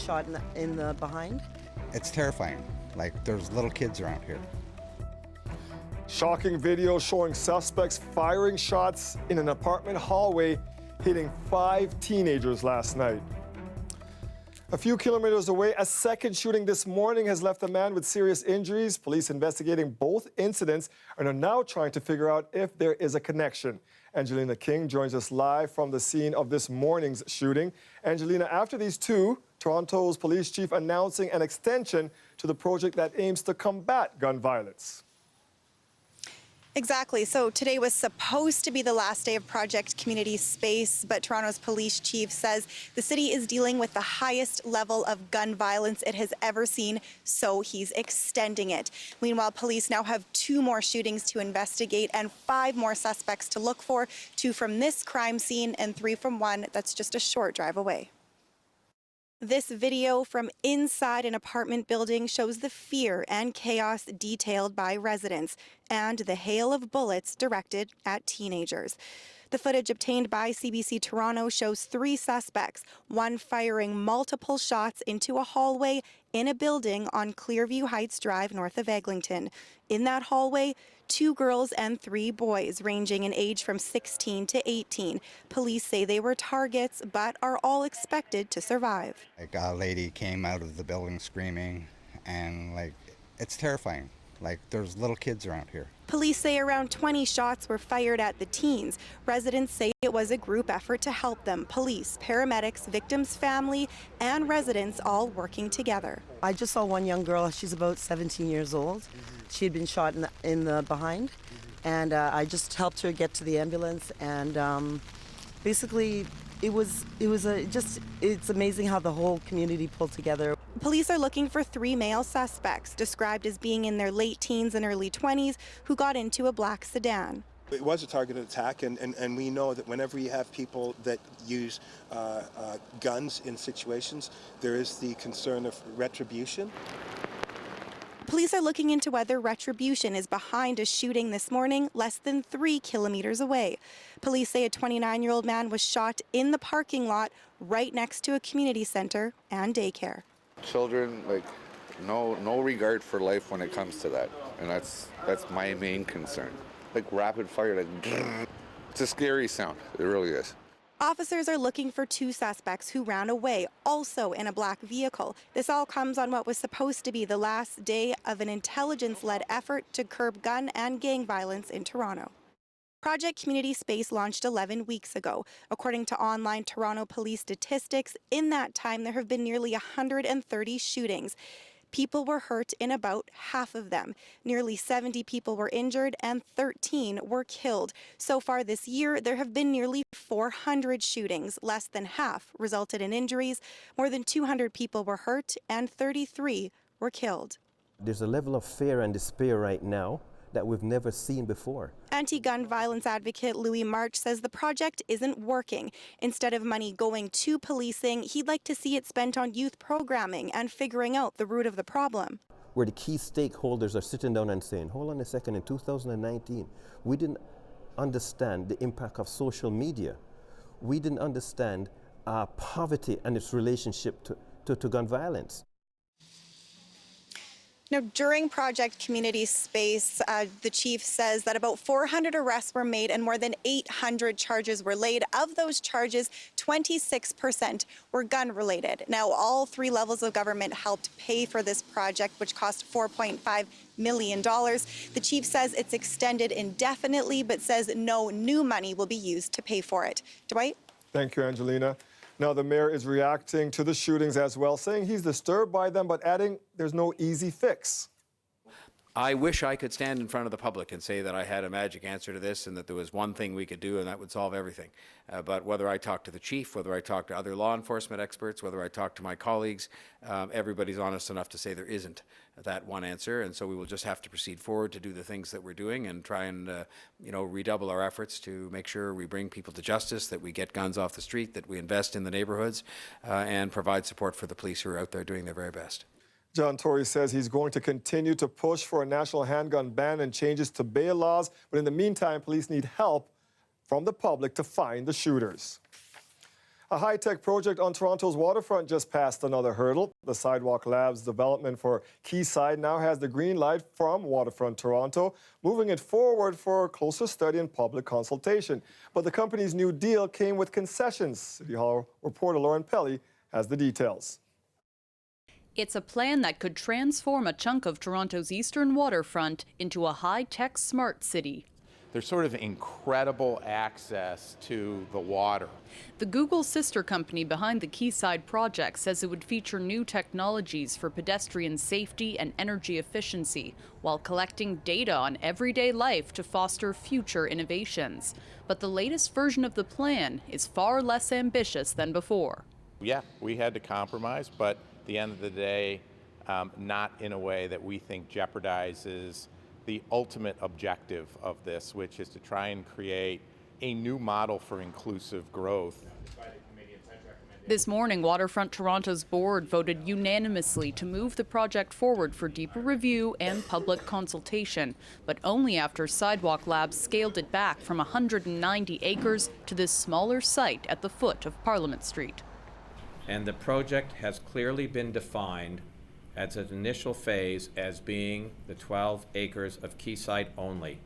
Shot in the behind. It's terrifying. Like, there's little kids around here. Shocking video showing suspects firing shots in an apartment hallway, hitting 5 teenagers last night. A few kilometers away, a second shooting this morning has left a man with serious injuries. Police investigating both incidents and are now trying to figure out if there is a connection. Angelina King joins us live from the scene of this morning's shooting. Angelina, after these two, Toronto's police chief announcing an extension to the project that aims to combat gun violence. Exactly. So today was supposed to be the last day of Project Community Space, but Toronto's police chief says the city is dealing with the highest level of gun violence it has ever seen, so he's extending it. Meanwhile, police now have 2 more shootings to investigate and 5 more suspects to look for, 2 from this crime scene and 3 from one that's just a short drive away. This video from inside an apartment building shows the fear and chaos detailed by residents and the hail of bullets directed at teenagers. The footage obtained by CBC Toronto shows 3 suspects, one firing multiple shots into a hallway in a building on Clearview Heights Drive north of Eglinton. In that hallway, 2 girls and 3 boys ranging in age from 16 to 18. Police say they were targets but are all expected to survive. Like, a lady came out of the building screaming, and like, it's terrifying. Like, there's little kids around here. Police say around 20 shots were fired at the teens. Residents say it was a group effort to help them. Police, paramedics, victims' family, and residents all working together. I just saw one young girl. She's about 17 years old. She had been shot in the behind, and I just helped her get to the ambulance. And basically, it's amazing how the whole community pulled together. Police are looking for 3 male suspects, described as being in their late teens and early 20s, who got into a black sedan. It was a targeted attack, and we know that whenever you have people that use guns in situations, there is the concern of retribution. Police are looking into whether retribution is behind a shooting this morning less than 3 kilometers away. Police say a 29-year-old man was shot in the parking lot right next to a community center and daycare. Children, like, no regard for life when it comes to that, and that's my main concern. Like, rapid fire, like, it's a scary sound. It really is. Officers are looking for 2 suspects who ran away, also in a black vehicle. This all comes on what was supposed to be the last day of an intelligence-led effort to curb gun and gang violence in Toronto. Project Community Space launched 11 weeks ago. According to online Toronto police statistics, in that time there have been nearly 130 shootings. People were hurt in about half of them. Nearly 70 people were injured and 13 were killed. So far this year, there have been nearly 400 shootings. Less than half resulted in injuries. More than 200 people were hurt and 33 were killed. There's a level of fear and despair right now that we've never seen before. Anti-gun violence advocate Louis March says the project isn't working. Instead of money going to policing, he'd like to see it spent on youth programming and figuring out the root of the problem. Where the key stakeholders are sitting down and saying, hold on a second, in 2019, we didn't understand the impact of social media. We didn't understand poverty and its relationship to gun violence. Now, during Project Community Space, the chief says that about 400 arrests were made and more than 800 charges were laid. Of those charges, 26% were gun-related. Now, all 3 levels of government helped pay for this project, which cost $4.5 million. The chief says it's extended indefinitely, but says no new money will be used to pay for it. Dwight? Thank you, Angelina. Now, the mayor is reacting to the shootings as well, saying he's disturbed by them, but adding there's no easy fix. I wish I could stand in front of the public and say that I had a magic answer to this and that there was one thing we could do and that would solve everything. But whether I talk to the chief, whether I talk to other law enforcement experts, whether I talk to my colleagues, everybody's honest enough to say there isn't that one answer. And so we will just have to proceed forward to do the things that we're doing and try and redouble our efforts to make sure we bring people to justice, that we get guns off the street, that we invest in the neighborhoods, and provide support for the police who are out there doing their very best. John Tory says he's going to continue to push for a national handgun ban and changes to bail laws, but in the meantime, police need help from the public to find the shooters. A high-tech project on Toronto's waterfront just passed another hurdle. The Sidewalk Labs development for Quayside now has the green light from Waterfront Toronto, moving it forward for closer study and public consultation. But the company's new deal came with concessions. City Hall reporter Lauren Pelly has the details. It's a plan that could transform a chunk of Toronto's eastern waterfront into a high-tech smart city. There's sort of incredible access to the water. The Google sister company behind the Quayside project says it would feature new technologies for pedestrian safety and energy efficiency, while collecting data on everyday life to foster future innovations. But the latest version of the plan is far less ambitious than before. Yeah, we had to compromise, but at the end of the day, not in a way that we think jeopardizes the ultimate objective of this, which is to try and create a new model for inclusive growth. This morning, Waterfront Toronto's board voted unanimously to move the project forward for deeper review and public consultation, but only after Sidewalk Labs scaled it back from 190 acres to this smaller site at the foot of Parliament Street. And the project has clearly been defined as an initial phase as being the 12 acres of Quayside only.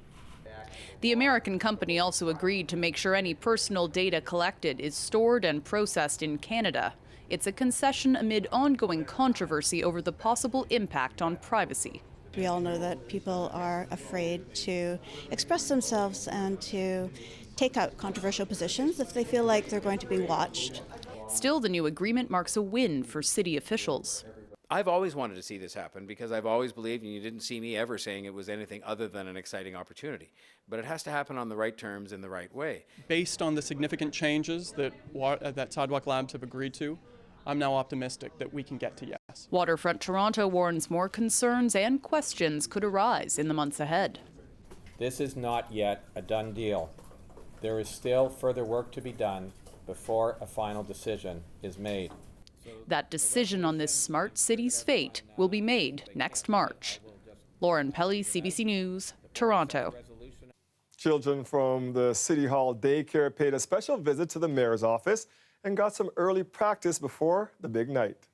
The American company also agreed to make sure any personal data collected is stored and processed in Canada. It's a concession amid ongoing controversy over the possible impact on privacy. We all know that people are afraid to express themselves and to take out controversial positions if they feel like they're going to be watched. Still, the new agreement marks a win for city officials. I've always wanted to see this happen because I've always believed, and you didn't see me ever saying it was anything other than an exciting opportunity. But it has to happen on the right terms in the right way. Based on the significant changes that Sidewalk Labs have agreed to, I'm now optimistic that we can get to yes. Waterfront Toronto warns more concerns and questions could arise in the months ahead. This is not yet a done deal. There is still further work to be done before a final decision is made. That decision on this smart city's fate will be made next March. Lauren Pelly, CBC News, Toronto. Children from the City Hall daycare paid a special visit to the mayor's office and got some early practice before the big night.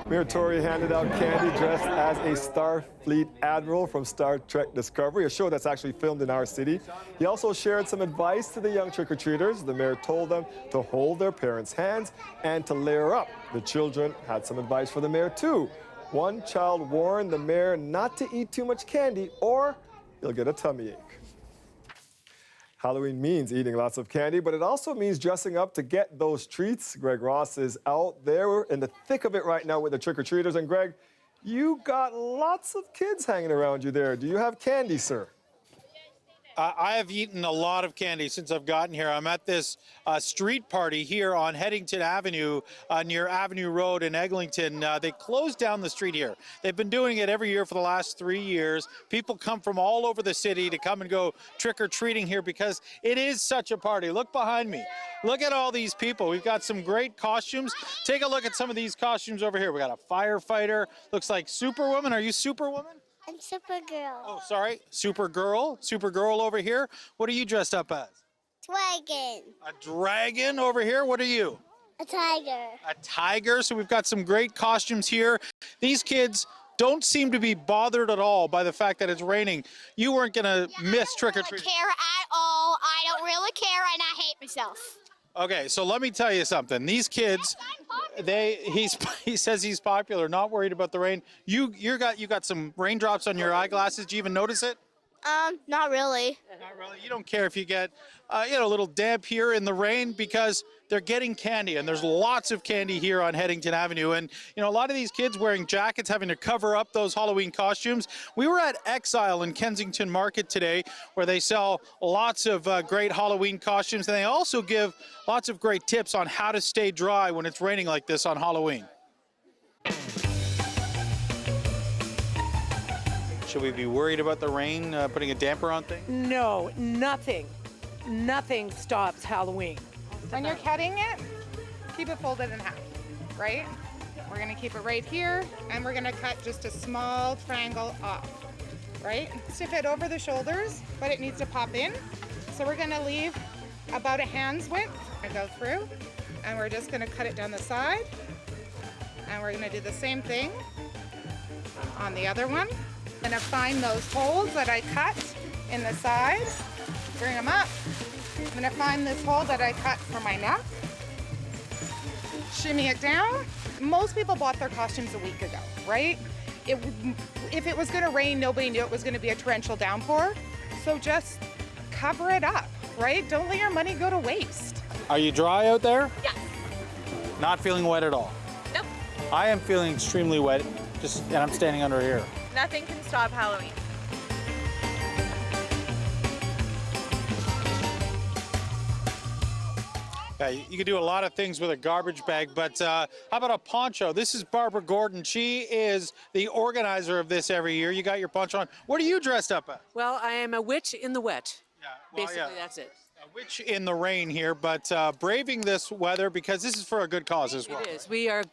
Mayor Tory handed out candy dressed as a Starfleet Admiral from Star Trek Discovery, a show that's actually filmed in our city. He also shared some advice to the young trick-or-treaters. The mayor told them to hold their parents' hands and to layer up. The children had some advice for the mayor, too. One child warned the mayor not to eat too much candy or he'll get a tummy ache. Halloween means eating lots of candy, but it also means dressing up to get those treats. Greg Ross is out there in the thick of it right now with the trick-or-treaters. And Greg, you got lots of kids hanging around you there. Do you have candy, sir? I have eaten a lot of candy since I've gotten here. I'm at this street party here on Headington Avenue near Avenue Road in Eglinton. They closed down the street here. They've been doing it every year for the last 3 years. People come from all over the city to come and go trick-or-treating here because it is such a party. Look behind me. Look at all these people. We've got some great costumes. Take a look at some of these costumes over here. We got a firefighter. Looks like Superwoman. Are you Superwoman? I'm Supergirl. Oh, sorry. Supergirl. Supergirl over here. What are you dressed up as? Dragon. A dragon over here. What are you? A tiger. A tiger. So we've got some great costumes here. These kids don't seem to be bothered at all by the fact that it's raining. You weren't going to miss trick-or-treating. I don't care at all. I don't really care, and I hate myself. Okay, so let me tell you something. These kids, he says he's popular, not worried about the rain. You got some raindrops on your eyeglasses. Do you even notice it? Not really. Not really. You don't care if you get a little damp here in the rain because they're getting candy, and there's lots of candy here on Headington Avenue. And a lot of these kids wearing jackets, having to cover up those Halloween costumes. We were at Exile in Kensington Market today, where they sell lots of great Halloween costumes, and they also give lots of great tips on how to stay dry when it's raining like this on Halloween. Should we be worried about the rain putting a damper on things? No, nothing stops Halloween. When you're cutting it, keep it folded in half, right? We're gonna keep it right here, and we're gonna cut just a small triangle off, right? It needs to fit over the shoulders, but it needs to pop in. So we're gonna leave about a hand's width and go through, and we're just gonna cut it down the side. And we're gonna do the same thing on the other one. I'm gonna find those holes that I cut in the side, bring them up. I'm gonna find this hole that I cut for my neck, shimmy it down. Most people bought their costumes a week ago, right? If it was gonna rain, nobody knew it was gonna be a torrential downpour. So just cover it up, right? Don't let your money go to waste. Are you dry out there? Yes. Not feeling wet at all? Nope. I am feeling extremely wet, and I'm standing under here. Nothing can stop Halloween. Yeah, you can do a lot of things with a garbage bag, but how about a poncho? This is Barbara Gordon. She is the organizer of this every year. You got your poncho on. What are you dressed up as? Well, I am a witch in the wet. Yeah, well, basically, that's it. A witch in the rain here, but braving this weather because this is for a good cause as well. It is. We are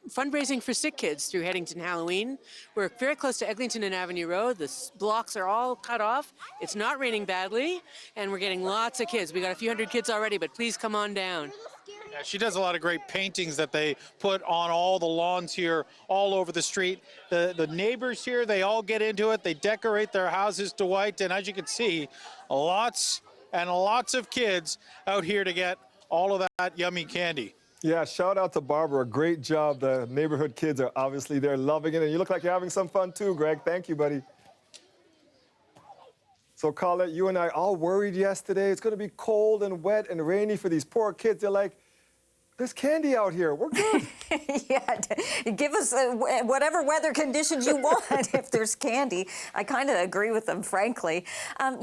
fundraising for sick kids through Headington Halloween. We're very close to Eglinton and Avenue Road. The blocks are all cut off. It's not raining badly, and we're getting lots of kids. We got a few hundred kids already, but please come on down. Yeah, she does a lot of great paintings that they put on all the lawns here, all over the street. The neighbors here, they all get into it. They decorate their houses to white, and as you can see, lots and lots of kids out here to get all of that yummy candy. Yeah, shout out to Barbara. Great job. The neighborhood kids are obviously there loving it. And you look like you're having some fun too, Greg. Thank you, buddy. So, Colette, you and I all worried yesterday. It's going to be cold and wet and rainy for these poor kids. They're like, there's candy out here. We're good. Yeah, give us whatever weather conditions you want if there's candy. I kind of agree with them, frankly.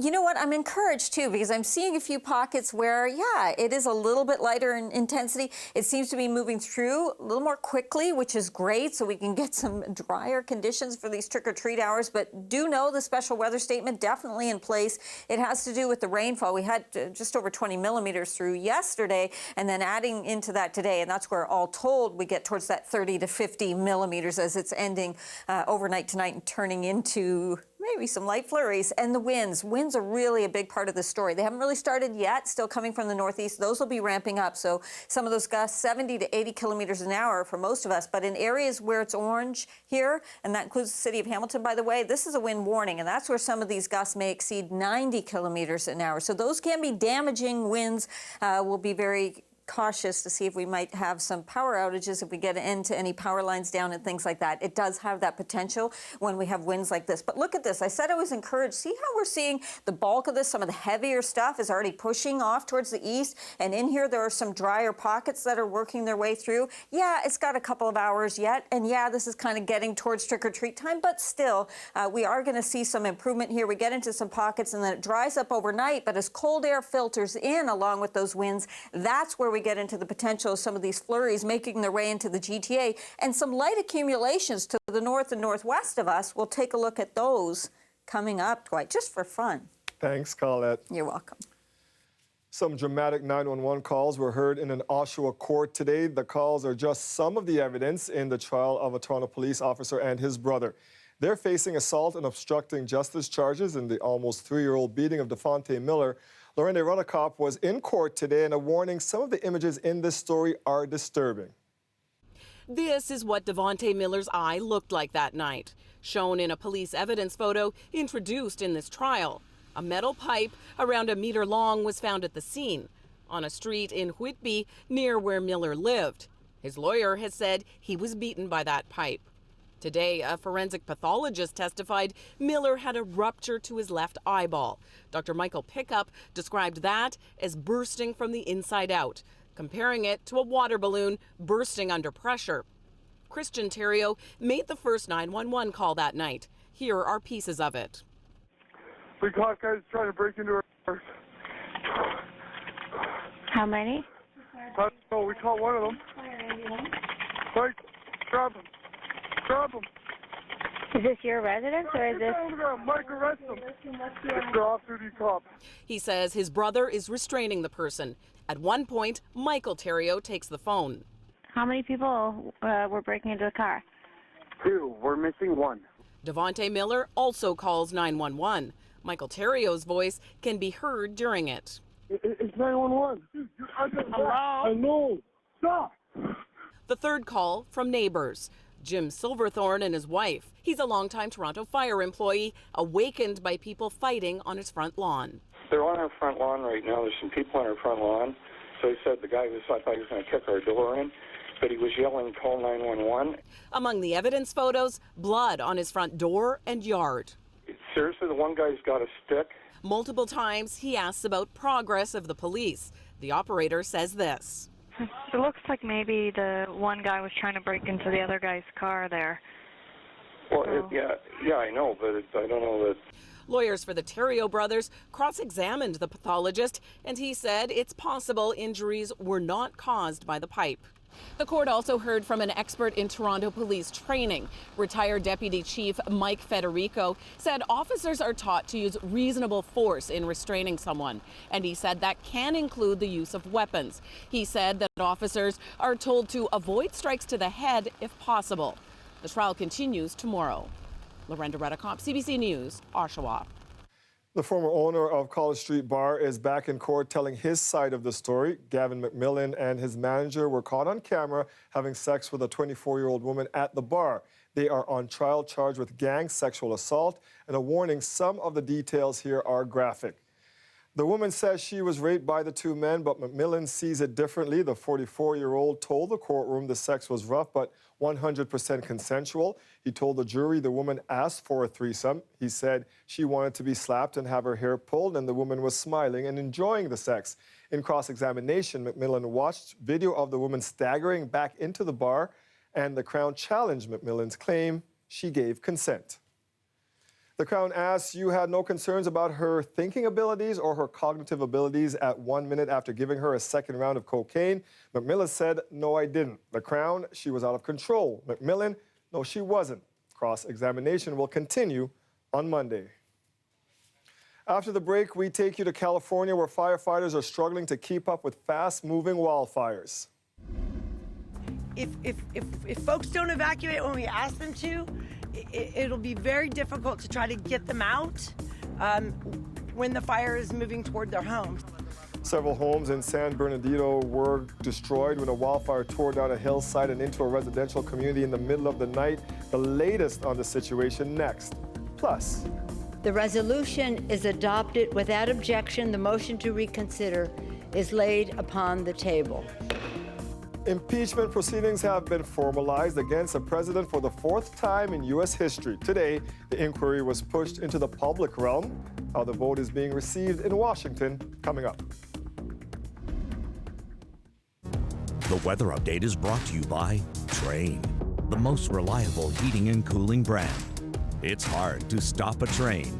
You know what? I'm encouraged, too, because I'm seeing a few pockets where, yeah, it is a little bit lighter in intensity. It seems to be moving through a little more quickly, which is great, so we can get some drier conditions for these trick-or-treat hours. But do know the special weather statement definitely in place. It has to do with the rainfall. We had just over 20 millimeters through yesterday, and then adding into that today, and that's where all told we get towards that 30 to 50 millimeters as it's ending overnight tonight and turning into maybe some light flurries. And the winds are really a big part of the story. They haven't really started yet, still coming from the northeast. Those will be ramping up. So some of those gusts, 70 to 80 kilometers an hour for most of us. But in areas where it's orange here, and that includes the city of Hamilton, by the way, this is a wind warning. And that's where some of these gusts may exceed 90 kilometers an hour. So those can be damaging winds. We'll be very cautious to see if we might have some power outages if we get into any power lines down and things like that. It does have that potential when we have winds like this. But look at this. I said I was encouraged. See how we're seeing the bulk of this? Some of the heavier stuff is already pushing off towards the east. And in here, there are some drier pockets that are working their way through. Yeah, it's got a couple of hours yet. And yeah, this is kind of getting towards trick-or-treat time. But still, we are going to see some improvement here. We get into some pockets and then it dries up overnight. But as cold air filters in along with those winds, that's where we get into the potential of some of these flurries making their way into the GTA and some light accumulations to the north and northwest of us. We'll take a look at those coming up, Dwight, just for fun. Thanks, Colette. You're welcome. Some dramatic 911 calls were heard in an Oshawa court today. The calls are just some of the evidence in the trial of a Toronto police officer and his brother. They're facing assault and obstructing justice charges in the almost 3-year-old beating of Devontae Miller. Lorraine Rudakop was in court today, and a warning, some of the images in this story are disturbing. This is what Devontae Miller's eye looked like that night, shown in a police evidence photo introduced in this trial. A metal pipe around a meter long was found at the scene, on a street in Whitby near where Miller lived. His lawyer has said he was beaten by that pipe. Today, a forensic pathologist testified Miller had a rupture to his left eyeball. Dr. Michael Pickup described that as bursting from the inside out, comparing it to a water balloon bursting under pressure. Christian Terrio made the first 911 call that night. Here are pieces of it. We caught guys trying to break into our house. How many? Oh, we caught one of them. Mike, grab him. Grab him. Is this your residence or is this? Mike, arrest him. It's the off-duty cop. He says his brother is restraining the person. At one point, Michael Terrio takes the phone. How many people were breaking into the car? 2. We're missing 1. Devontae Miller also calls 911. Michael Terrio's voice can be heard during it. It's 911. Hello? I know. Stop. The third call from neighbors. Jim Silverthorne and his wife. He's a longtime Toronto Fire employee, awakened by people fighting on his front lawn. They're on our front lawn right now. There's some people on our front lawn. So he said the guy I thought he was going to kick our door in, but he was yelling, call 911. Among the evidence photos, blood on his front door and yard. Seriously, the one guy's got a stick. Multiple times he asks about progress of the police. The operator says this. It looks like maybe the one guy was trying to break into the other guy's car there. Well, yeah, I know, but I don't know that. Lawyers for the Terrio brothers cross-examined the pathologist, and he said it's possible injuries were not caused by the pipe. The court also heard from an expert in Toronto police training. Retired Deputy Chief Mike Federico said officers are taught to use reasonable force in restraining someone, and he said that can include the use of weapons. He said that officers are told to avoid strikes to the head if possible. The trial continues tomorrow. Lorenda Redicop, CBC News, Oshawa. The former owner of College Street Bar is back in court telling his side of the story. Gavin McMillan and his manager were caught on camera having sex with a 24-year-old woman at the bar. They are on trial charged with gang sexual assault, and a warning, some of the details here are graphic. The woman says she was raped by the two men, but McMillan sees it differently. The 44-year-old told the courtroom the sex was rough, but 100% consensual. He told the jury the woman asked for a threesome. He said she wanted to be slapped and have her hair pulled, and the woman was smiling and enjoying the sex. In cross-examination, McMillan watched video of the woman staggering back into the bar, and the Crown challenged McMillan's claim she gave consent. The Crown asks you had no concerns about her thinking abilities or her cognitive abilities at 1 minute after giving her a second round of cocaine. McMillan said, no, I didn't. The Crown, she was out of control. McMillan, no, she wasn't. Cross-examination will continue on Monday. After the break, we take you to California, where firefighters are struggling to keep up with fast-moving wildfires. If folks don't evacuate when we ask them to, it'll be very difficult to try to get them out when the fire is moving toward their homes. Several homes in San Bernardino were destroyed when a wildfire tore down a hillside and into a residential community in the middle of the night. The latest on the situation next. Plus, the resolution is adopted without objection. The motion to reconsider is laid upon the table. impeachment proceedings have been formalized against the president for the fourth time in U.S. history. Today, the inquiry was pushed into the public realm. How the vote is being received in Washington, coming up. The weather update is brought to you by Train, the most reliable heating and cooling brand. It's hard to stop a train.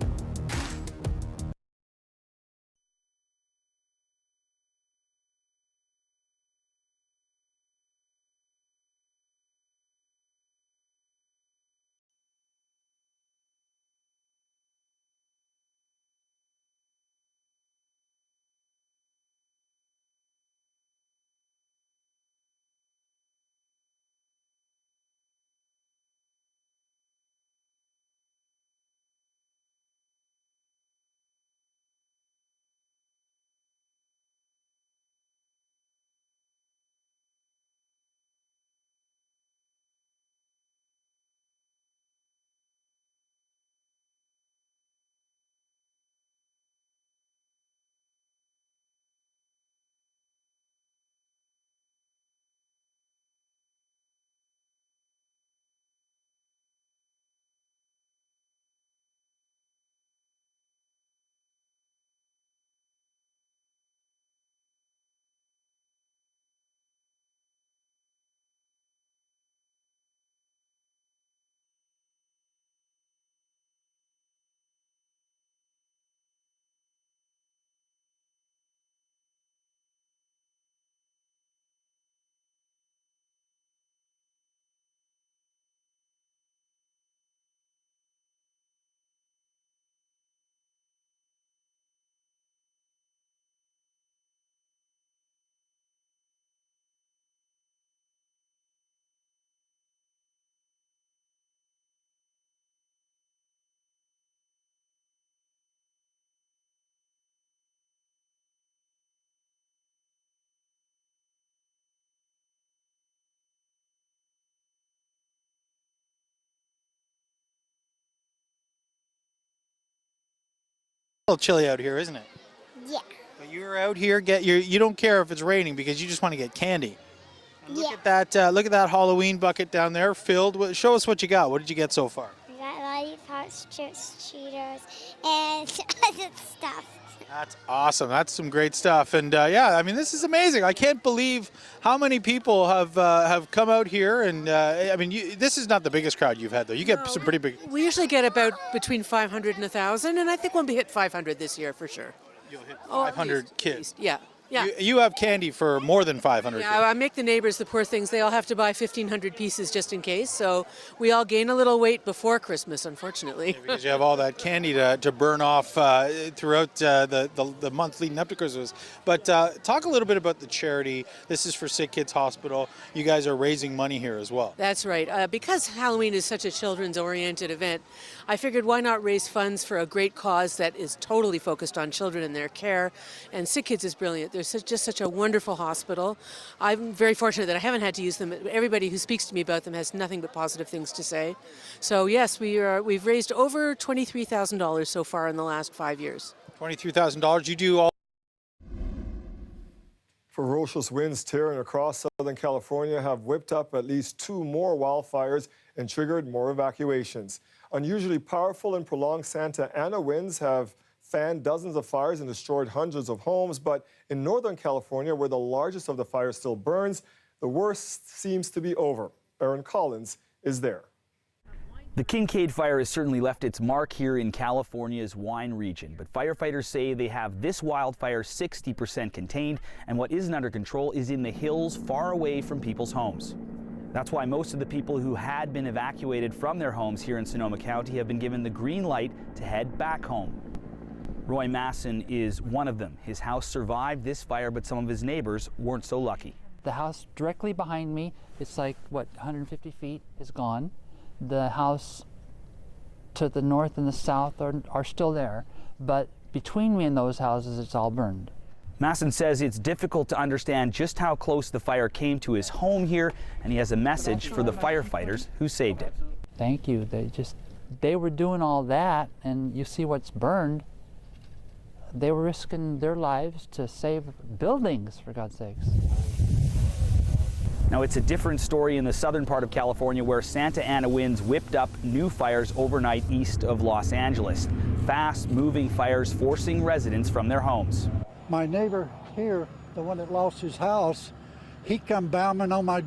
A little chilly out here, isn't it? Yeah. But you're out here, you don't care if it's raining because you just want to get candy. And look at that! Look at that Halloween bucket down there filled with. Show us what you got. What did you get so far? I got lollipops, chips, Cheetos, and other stuff. That's awesome. That's some great stuff. And yeah, I mean, this is amazing. I can't believe how many people have come out here. And I mean, this is not the biggest crowd you've had, though. You get some pretty big. We usually get about between 500 and 1,000, and I think we'll be hit 500 this year for sure. You'll hit 500 kids. Yeah. Yeah. You have candy for more than 500 kids. Yeah, I make the neighbors, the poor things, they all have to buy 1,500 pieces just in case. So we all gain a little weight before Christmas, unfortunately. Yeah, because you have all that candy to burn off throughout the month leading up to Christmas. But talk a little bit about the charity. This is for Sick Kids Hospital. You guys are raising money here as well. That's right. Because Halloween is such a children's-oriented event, I figured why not raise funds for a great cause that is totally focused on children and their care. And Sick Kids is brilliant. They're just such a wonderful hospital. I'm very fortunate that I haven't had to use them. Everybody who speaks to me about them has nothing but positive things to say. So yes, we've raised over $23,000 so far in the last 5 years. $23,000. You do all. Ferocious winds tearing across Southern California have whipped up at least 2 more wildfires and triggered more evacuations. Unusually powerful and prolonged Santa Ana winds have fanned dozens of fires and destroyed hundreds of homes, but in Northern California, where the largest of the fires still burns, the worst seems to be over. Aaron Collins is there. The Kincaid fire has certainly left its mark here in California's wine region, but firefighters say they have this wildfire 60% contained, and what isn't under control is in the hills far away from people's homes. That's why most of the people who had been evacuated from their homes here in Sonoma County have been given the green light to head back home. Roy Masson is one of them. His house survived this fire, but some of his neighbors weren't so lucky. The house directly behind me, it's like, 150 feet is gone. The house to the north and the south are still there, but between me and those houses, it's all burned. Masson says it's difficult to understand just how close the fire came to his home here, and he has a message for the firefighters who saved it. Thank you. They were doing all that, and you see what's burned. They were risking their lives to save buildings, for God's sakes. Now, it's a different story in the southern part of California, where Santa Ana winds whipped up new fires overnight east of Los Angeles. Fast-moving fires forcing residents from their homes. My neighbor here, the one that lost his house, he come banging on my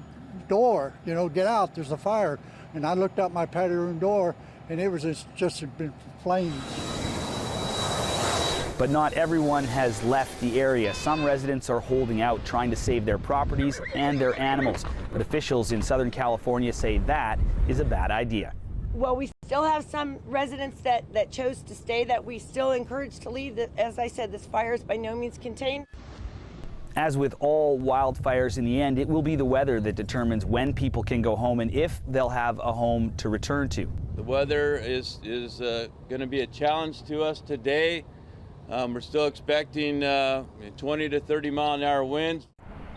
door, get out, there's a fire. And I looked out my patio room door, and it was just been flames. But not everyone has left the area. Some residents are holding out, trying to save their properties and their animals. But officials in Southern California say that is a bad idea. Well, we still have some residents that chose to stay that we still encourage to leave. As I said, this fire is by no means contained. As with all wildfires, in the end, it will be the weather that determines when people can go home and if they'll have a home to return to. The weather is going to be a challenge to us today. We're still expecting 20 to 30 mile an hour winds.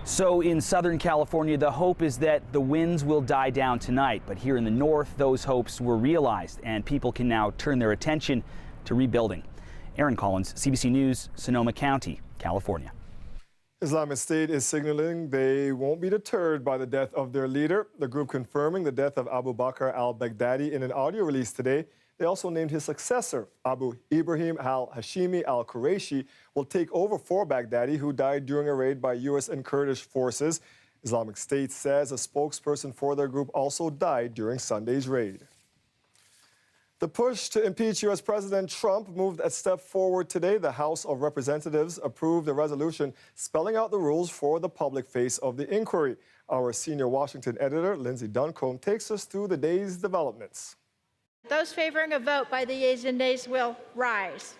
So in Southern California, the hope is that the winds will die down tonight. But here in the north, those hopes were realized, and people can now turn their attention to rebuilding. Aaron Collins, CBC News, Sonoma County, California. Islamic State is signaling they won't be deterred by the death of their leader. The group confirming the death of Abu Bakr al-Baghdadi in an audio release today. They also named his successor, Abu Ibrahim al-Hashimi al-Qurayshi, will take over for Baghdadi, who died during a raid by U.S. and Kurdish forces. Islamic State says a spokesperson for their group also died during Sunday's raid. The push to impeach U.S. President Trump moved a step forward today. The House of Representatives approved a resolution spelling out the rules for the public face of the inquiry. Our senior Washington editor, Lindsay Duncombe, takes us through the day's developments. Those favoring a vote by the yeas and nays will rise.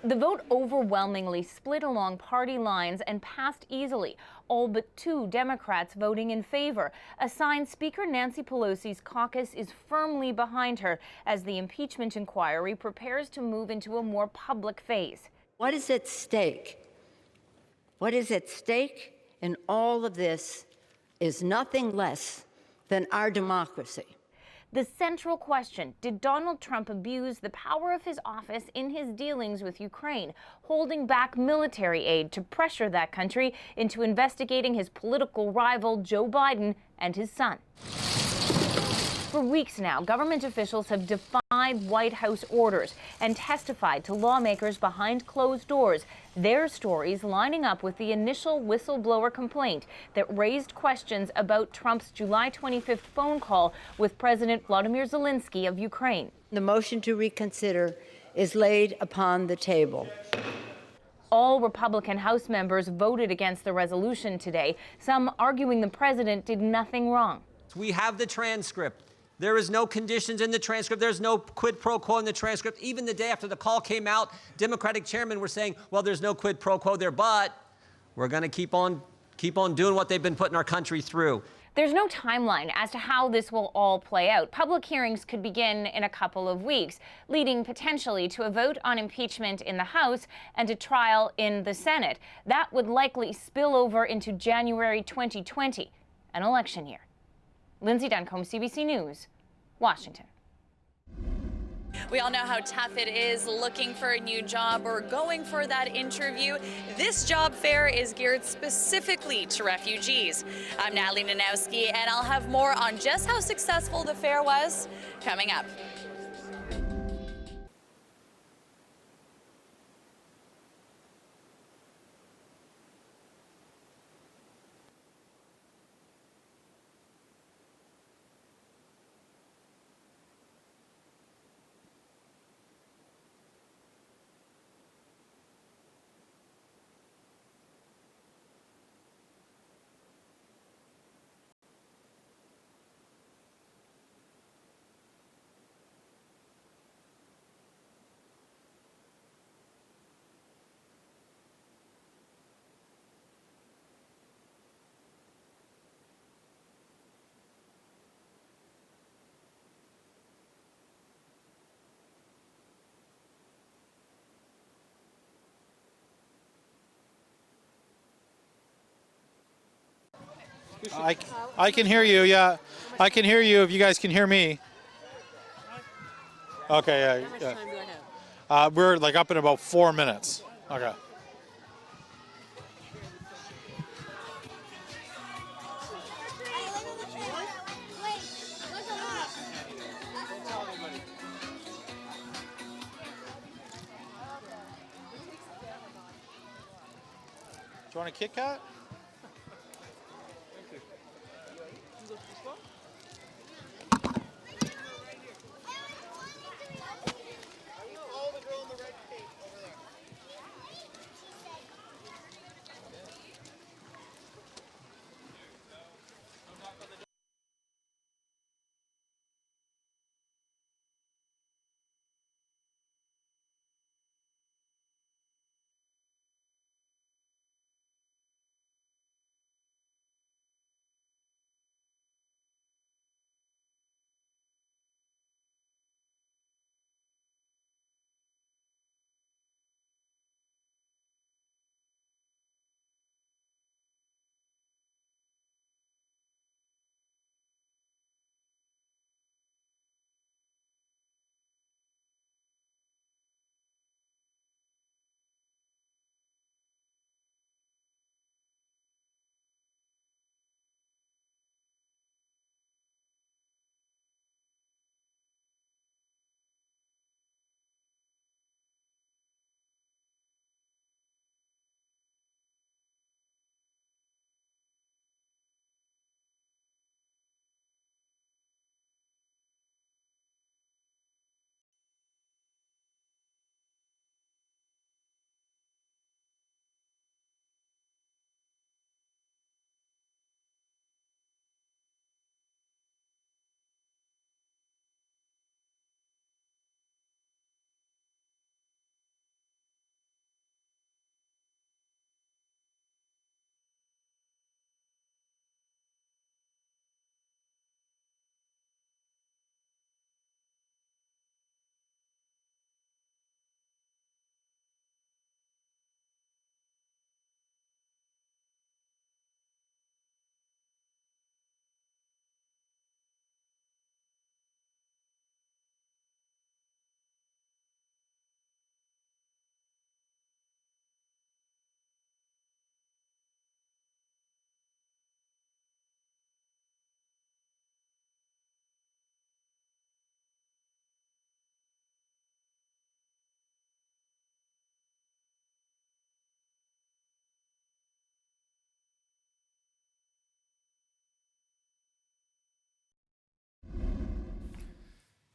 The vote overwhelmingly split along party lines and passed easily, all but 2 Democrats voting in favor, a sign Speaker Nancy Pelosi's caucus is firmly behind her as the impeachment inquiry prepares to move into a more public phase. What is at stake? What is at stake in all of this is nothing less than our democracy. The central question: did Donald Trump abuse the power of his office in his dealings with Ukraine, holding back military aid to pressure that country into investigating his political rival Joe Biden and his son? For weeks now, government officials have defied White House orders and testified to lawmakers behind closed doors, their stories lining up with the initial whistleblower complaint that raised questions about Trump's July 25th phone call with President Volodymyr Zelensky of Ukraine. The motion to reconsider is laid upon the table. All Republican House members voted against the resolution today, some arguing the president did nothing wrong. We have the transcript. There is no conditions in the transcript. There's no quid pro quo in the transcript. Even the day after the call came out, Democratic chairmen were saying, well, there's no quid pro quo there, but we're going to keep on doing what they've been putting our country through. There's no timeline as to how this will all play out. Public hearings could begin in a couple of weeks, leading potentially to a vote on impeachment in the House and a trial in the Senate. That would likely spill over into January 2020, an election year. Lindsay Duncombe, CBC News, Washington. We all know how tough it is looking for a new job or going for that interview. This job fair is geared specifically to refugees. I'm Natalie Nanowski, and I'll have more on just how successful the fair was coming up. I can hear you, yeah. I can hear you if you guys can hear me. Okay, yeah. We're like up in about 4 minutes. Okay. Do you want a Kit Kat?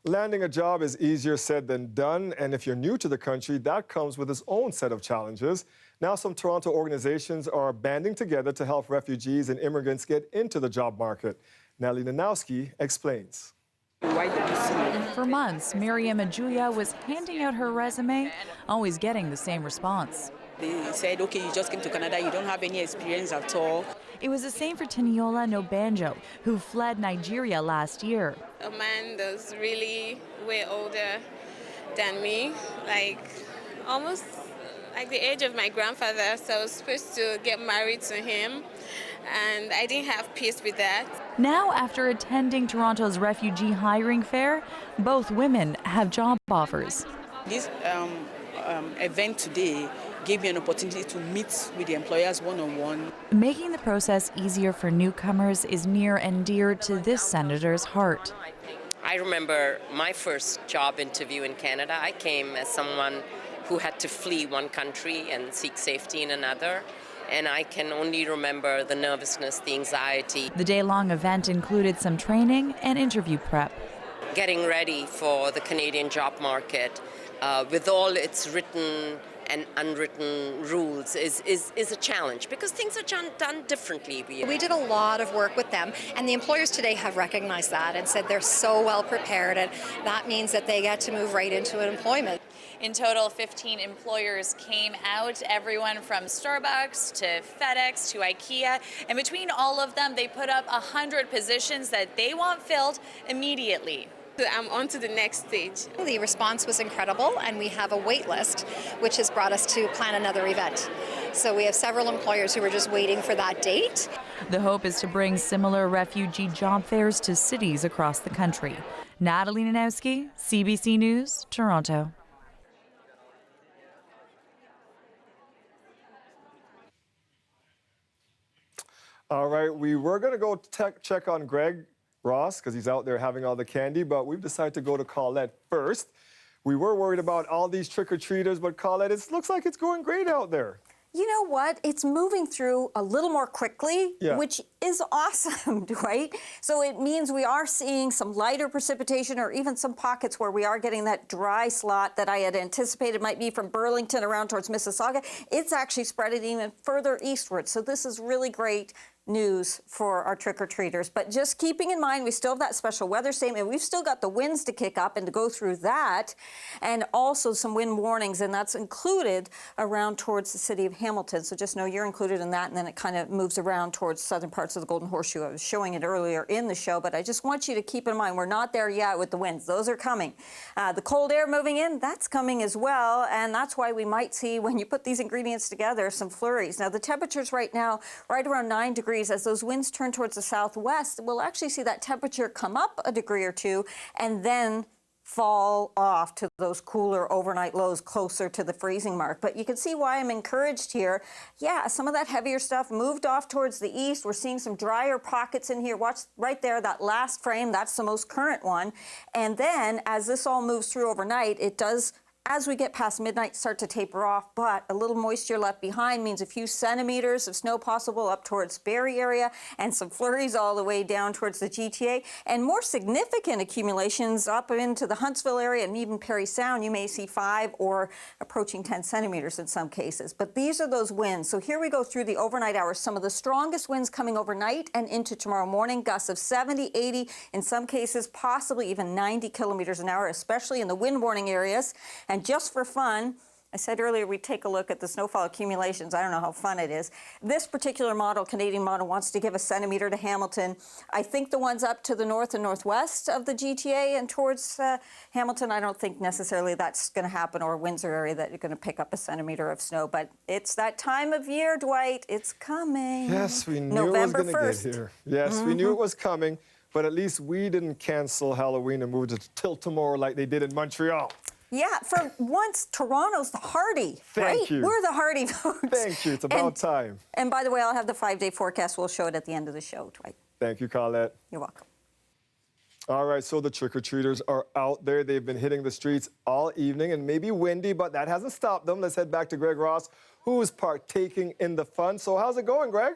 Landing a job is easier said than done, and if you're new to the country, that comes with its own set of challenges. Now some Toronto organizations are banding together to help refugees and immigrants get into the job market. Natalie Nanowski explains. For months, Miriam Ajuya was handing out her resume, always getting the same response. They said, okay, you just came to Canada, you don't have any experience at all. It was the same for Tiniola Nobanjo, who fled Nigeria last year. A man that's really way older than me, like almost like the age of my grandfather, so I was supposed to get married to him, and I didn't have peace with that. Now, after attending Toronto's refugee hiring fair, both women have job offers. This event today gave me an opportunity to meet with the employers one-on-one. Making the process easier for newcomers is near and dear to this senator's heart. I remember my first job interview in Canada. I came as someone who had to flee one country and seek safety in another. And I can only remember the nervousness, the anxiety. The day-long event included some training and interview prep. Getting ready for the Canadian job market with all its written and unwritten rules is a challenge because things are done differently. We did a lot of work with them, and the employers today have recognized that and said they're so well prepared, and that means that they get to move right into employment. In total, 15 employers came out, everyone from Starbucks to FedEx to IKEA. And between all of them, they put up 100 positions that they want filled immediately. I'm on to the next stage. The response was incredible, and we have a wait list, which has brought us to plan another event. So we have several employers who are just waiting for that date. The hope is to bring similar refugee job fairs to cities across the country. Natalie Nanowski, CBC News, Toronto. All right, we were going to go check on Greg Ross because he's out there having all the candy, but we've decided to go to Colette first. We were worried about all these trick-or-treaters, but Colette, it looks like it's going great out there. You know what? It's moving through a little more quickly, which is awesome, right? So it means we are seeing some lighter precipitation or even some pockets where we are getting that dry slot that I had anticipated might be from Burlington around towards Mississauga. It's actually spreading even further eastward. So this is really great news for our trick-or-treaters. But just keeping in mind, we still have that special weather statement. We've still got the winds to kick up and to go through that, and also some wind warnings, and that's included around towards the city of Hamilton. So just know you're included in that, and then it kind of moves around towards southern parts of the Golden Horseshoe. I was showing it earlier in the show, but I just want you to keep in mind, we're not there yet with the winds. Those are coming. The cold air moving in, that's coming as well, and that's why we might see, when you put these ingredients together, some flurries. Now, the temperatures right now, right around 9 degrees. As those winds turn towards the southwest, we'll actually see that temperature come up a degree or two and then fall off to those cooler overnight lows closer to the freezing mark. But you can see why I'm encouraged here. Yeah, some of that heavier stuff moved off towards the east. We're seeing some drier pockets in here. Watch right there, that last frame, that's the most current one. And then as this all moves through overnight, it does, as we get past midnight, start to taper off, but a little moisture left behind means a few centimeters of snow possible up towards Barrie area and some flurries all the way down towards the GTA, and more significant accumulations up into the Huntsville area and even Parry Sound. You may see 5 or approaching 10 centimeters in some cases, but these are those winds. So here we go through the overnight hours. Some of the strongest winds coming overnight and into tomorrow morning, gusts of 70, 80, in some cases possibly even 90 kilometers an hour, especially in the wind warning areas. And just for fun, I said earlier we'd take a look at the snowfall accumulations. I don't know how fun it is. This particular model, Canadian model, wants to give a centimeter to Hamilton. I think the ones up to the north and northwest of the GTA and towards Hamilton, I don't think necessarily that's going to happen, or Windsor area that you're going to pick up a centimeter of snow. But it's that time of year, Dwight. It's coming. Yes, we knew November it was going to get here. Yes, we knew it was coming, but at least we didn't cancel Halloween and move it till tomorrow like they did in Montreal. Yeah, for once, Toronto's the hardy, Thank you. We're the hardy folks. Thank you. It's about time. And by the way, I'll have the 5-day forecast. We'll show it at the end of the show, Dwight. Thank you, Colette. You're welcome. All right, so the trick-or-treaters are out there. They've been hitting the streets all evening, and maybe windy, but that hasn't stopped them. Let's head back to Greg Ross, who is partaking in the fun. So how's it going, Greg?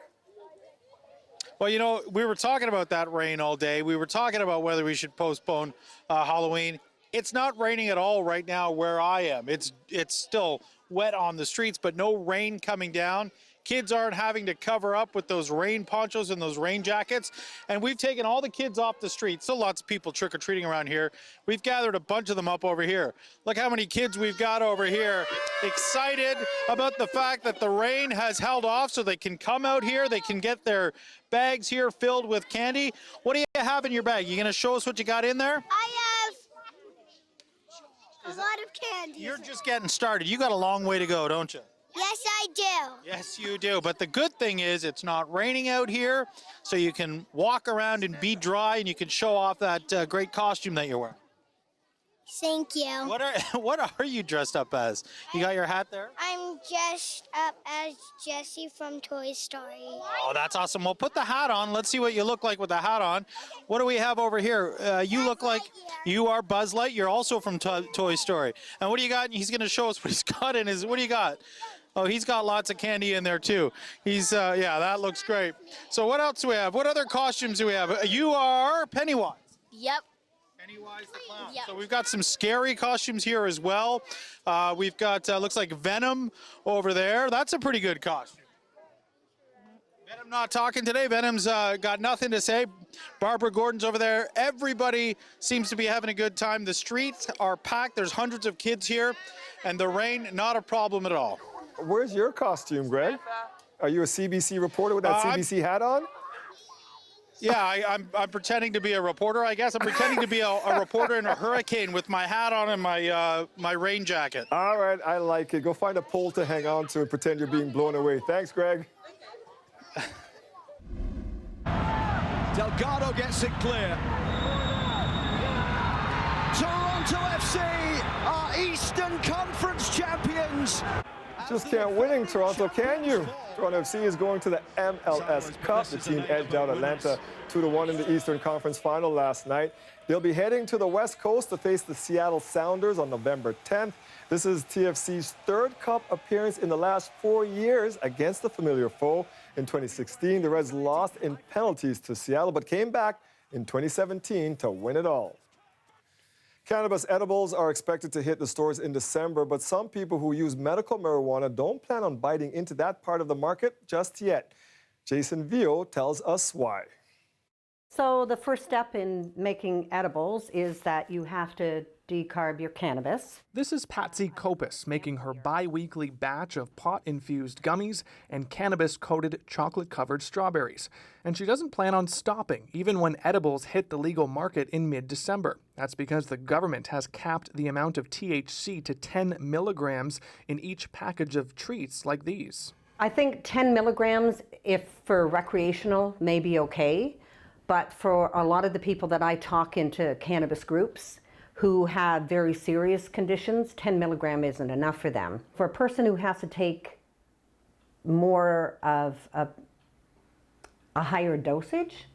Well, you know, we were talking about that rain all day. We were talking about whether we should postpone Halloween. It's not raining at all right now where I am. It's still wet on the streets, but no rain coming down. Kids aren't having to cover up with those rain ponchos and those rain jackets. And we've taken all the kids off the street. Still lots of people trick-or-treating around here. We've gathered a bunch of them up over here. Look how many kids we've got over here, excited about the fact that the rain has held off so they can come out here. They can get their bags here filled with candy. What do you have in your bag? You gonna show us what you got in there? I have a lot of candy. You're just getting started. You got a long way to go, don't you? Yes, I do. Yes, you do. But the good thing is it's not raining out here, so you can walk around and be dry, and you can show off that great costume that you're wearing. Thank you. What are you dressed up as? You got your hat there? I'm dressed up as Jessie from Toy Story. Oh, that's awesome. Well, put the hat on. Let's see what you look like with the hat on. What do we have over here? You look like you are Buzz Lightyear. You're also from Toy Story. And what do you got? He's going to show us what he's got in his. What do you got? Oh, he's got lots of candy in there too. He's yeah, that looks great. So what else do we have? What other costumes do we have? You are Pennywise. Yep. Pennywise the clown. Yep. So we've got some scary costumes here as well. We've got looks like Venom over there. That's a pretty good costume. Venom not talking today. Venom's got nothing to say. Barbara Gordon's over there. Everybody seems to be having a good time. The streets are packed. There's hundreds of kids here, and the rain not a problem at all. Where's your costume, Greg? Are you a CBC reporter with that CBC hat on? Yeah, I'm pretending to be a reporter, I guess. I'm pretending to be a reporter in a hurricane with my hat on and my rain jacket. All right, I like it. Go find a pole to hang on to and pretend you're being blown away. Thanks, Greg. Delgado gets it clear. Toronto FC are Eastern Conference champions. Just can't win in Toronto, can you? Toronto FC is going to the MLS Cup. The team edged out Atlanta 2-1 in the Eastern Conference final last night. They'll be heading to the West Coast to face the Seattle Sounders on November 10th. This is TFC's third Cup appearance in the last 4 years against the familiar foe. In 2016, the Reds lost in penalties to Seattle, but came back in 2017 to win it all. Cannabis edibles are expected to hit the stores in December, but some people who use medical marijuana don't plan on biting into that part of the market just yet. Jason Vio tells us why. So the first step in making edibles is that you have to decarb your cannabis. This is Patsy Kopis making her bi-weekly batch of pot-infused gummies and cannabis-coated chocolate-covered strawberries. And she doesn't plan on stopping, even when edibles hit the legal market in mid-December. That's because the government has capped the amount of THC to 10 milligrams in each package of treats like these. I think 10 milligrams, if for recreational, may be okay. But for a lot of the people that I talk into cannabis groups who have very serious conditions, 10 milligram isn't enough for them. For a person who has to take more of a higher dosage,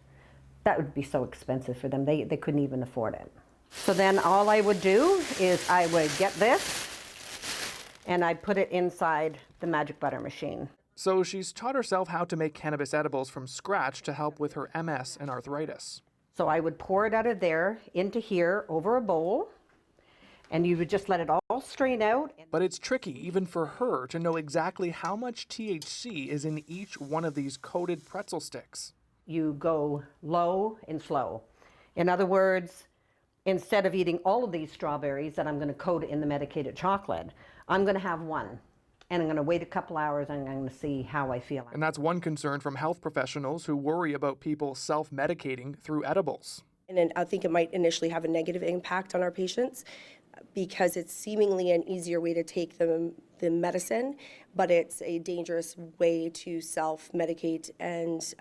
that would be so expensive for them. They couldn't even afford it. So then all I would do is I would get this and I'd put it inside the magic butter machine. So she's taught herself how to make cannabis edibles from scratch to help with her MS and arthritis. So I would pour it out of there into here over a bowl, and you would just let it all strain out. But it's tricky even for her to know exactly how much THC is in each one of these coated pretzel sticks. You go low and slow. In other words, instead of eating all of these strawberries that I'm going to coat in the medicated chocolate, I'm going to have one. And I'm going to wait a couple hours and I'm going to see how I feel. And that's one concern from health professionals who worry about people self-medicating through edibles. And I think it might initially have a negative impact on our patients because it's seemingly an easier way to take the medicine, but it's a dangerous way to self-medicate and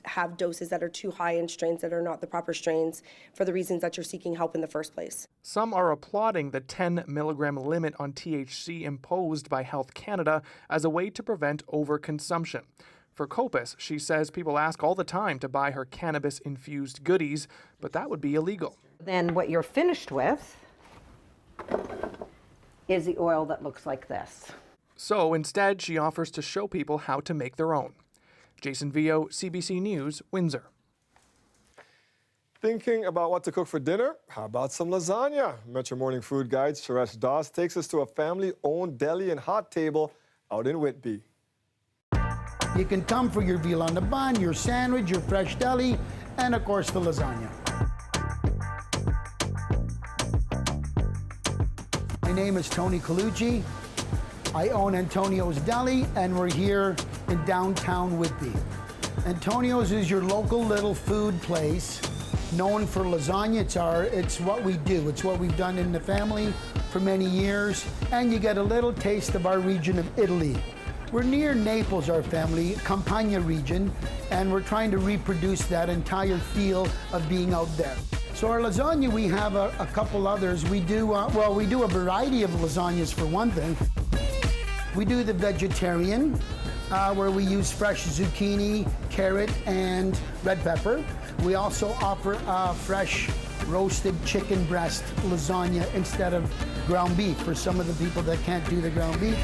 have doses that are too high and strains that are not the proper strains for the reasons that you're seeking help in the first place. Some are applauding the 10 milligram limit on THC imposed by Health Canada as a way to prevent overconsumption. For Kopis, she says people ask all the time to buy her cannabis-infused goodies, but that would be illegal. Then what you're finished with is the oil that looks like this. So instead, she offers to show people how to make their own. Jason Vio, CBC News, Windsor. Thinking about what to cook for dinner? How about some lasagna? Metro Morning Food Guide Suresh Das takes us to a family-owned deli and hot table out in Whitby. You can come for your veal on the bun, your sandwich, your fresh deli, and of course the lasagna. My name is Tony Colucci. I own Antonio's Deli, and we're here in downtown Whitby. Antonio's is your local little food place known for lasagna. It's what we do. It's what we've done in the family for many years, and you get a little taste of our region of Italy. We're near Naples, our family, Campania region, and we're trying to reproduce that entire feel of being out there. So our lasagna, we have a couple others. We do a variety of lasagnas for one thing. We do the vegetarian, where we use fresh zucchini, carrot, and red pepper. We also offer fresh roasted chicken breast lasagna instead of ground beef for some of the people that can't do the ground beef.